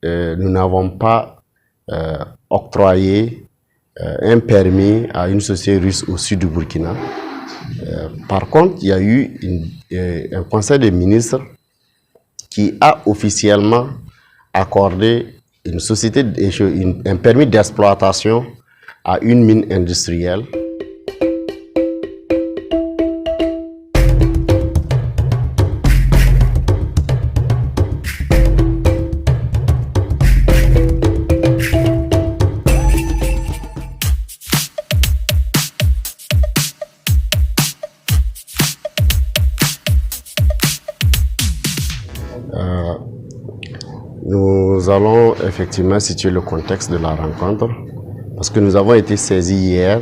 nous n'avons pas octroyé un permis à une société russe au sud du Burkina. Par contre, il y a eu un conseil des ministres qui a officiellement accordé un permis d'exploitation à une mine industrielle. Nous allons effectivement situer le contexte de la rencontre parce que nous avons été saisis hier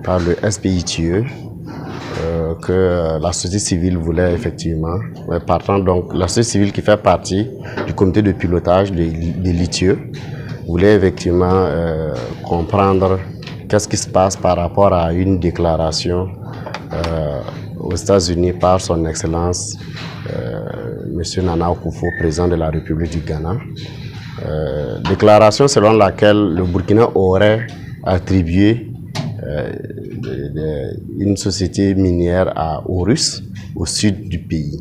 par le SPITE que la société civile voulait effectivement, partant donc la société civile qui fait partie du comité de pilotage de l'ITIE voulait effectivement comprendre qu'est-ce qui se passe par rapport à une déclaration aux États-Unis par son Excellence M. Nana Akufo, président de la République du Ghana. Déclaration selon laquelle le Burkina aurait attribué une société minière aux Russes au sud du pays.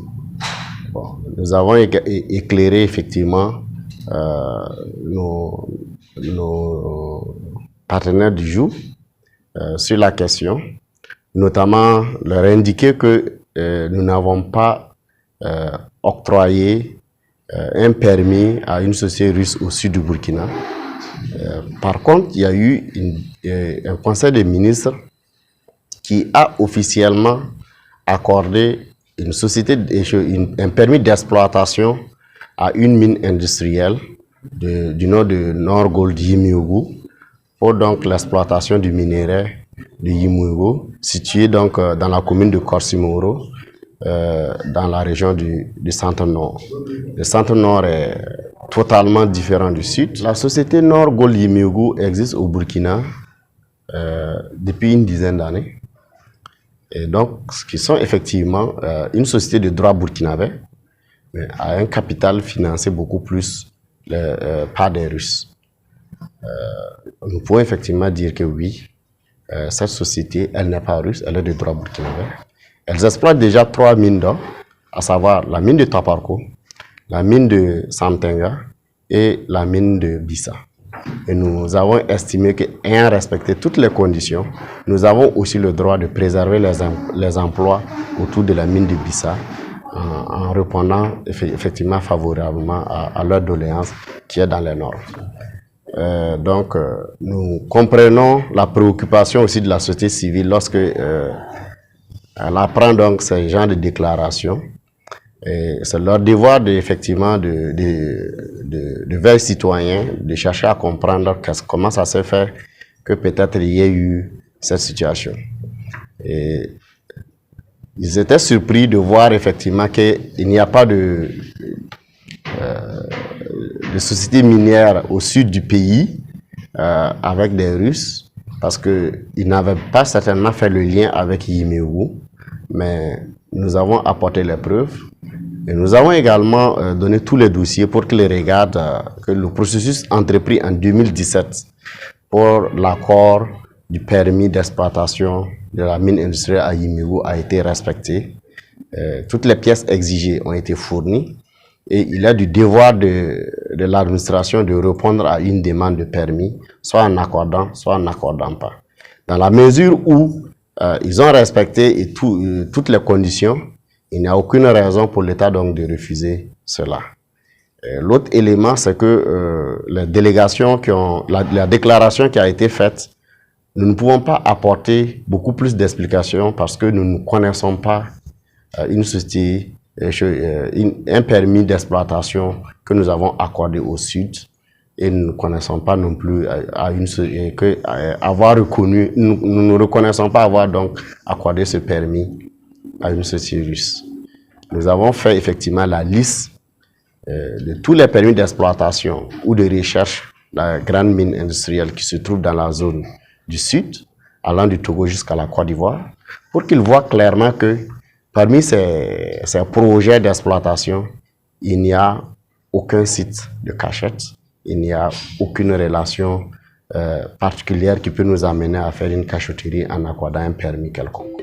Bon, nous avons éclairé effectivement nos partenaires du jour sur la question, notamment leur indiquer que nous n'avons pas octroyé un permis à une société russe au sud du Burkina. Par contre, il y a eu un conseil des ministres qui a officiellement accordé un permis d'exploitation à une mine industrielle du nom de Nord Gold Yimiougou pour donc l'exploitation du minerai de Yimiougou, situé donc dans la commune de Korsimoro, dans la région du centre-nord. Le centre-nord est totalement différent du sud. La société Nord Gold Yimiougou existe au Burkina depuis une dizaine d'années. Et donc, qui sont effectivement une société de droit burkinabé, mais à un capital financé beaucoup plus par des Russes. Nous pouvons effectivement dire que oui, cette société, elle n'est pas russe, elle est de droit burkinabé. Elles exploitent déjà 3 mines d'or, à savoir la mine de Taparko, la mine de Santenga et la mine de Bissa. Et nous avons estimé qu'ayant respecté toutes les conditions, nous avons aussi le droit de préserver les emplois autour de la mine de Bissa en répondant effectivement favorablement à leur doléance qui est dans les normes. Donc, nous comprenons la préoccupation aussi de la société civile lorsque elle apprend donc ce genre de déclaration. C'est leur devoir effectivement vers les citoyens de chercher à comprendre comment ça s'est fait que peut-être il y ait eu cette situation. Et ils étaient surpris de voir effectivement qu'il n'y a pas de société minière au sud du pays avec des Russes, parce qu'ils n'avaient pas certainement fait le lien avec Yimiougou, mais nous avons apporté les preuves. Et nous avons également donné tous les dossiers pour qu'ils regardent que le processus entrepris en 2017 pour l'accord du permis d'exploitation de la mine industrielle à Yimiougou a été respecté. Toutes les pièces exigées ont été fournies et il est du devoir de l'administration de répondre à une demande de permis, soit en accordant, soit en n'accordant pas. Dans la mesure où ils ont respecté toutes les conditions, il n'y a aucune raison pour l'État donc de refuser cela. L'autre élément, c'est que les délégations la déclaration qui a été faite, nous ne pouvons pas apporter beaucoup plus d'explications parce que nous ne connaissons pas une société, un permis d'exploitation que nous avons accordé au sud et nous ne connaissons pas non plus avoir reconnu, nous ne reconnaissons pas avoir donc accordé ce permis à une société russe. Nous avons fait effectivement la liste de tous les permis d'exploitation ou de recherche de la grande mine industrielle qui se trouve dans la zone du sud, allant du Togo jusqu'à la Côte d'Ivoire, pour qu'ils voient clairement que parmi ces projets d'exploitation, il n'y a aucun site de cachette. Il n'y a aucune relation particulière qui peut nous amener à faire une cachotterie en accordant un permis quelconque.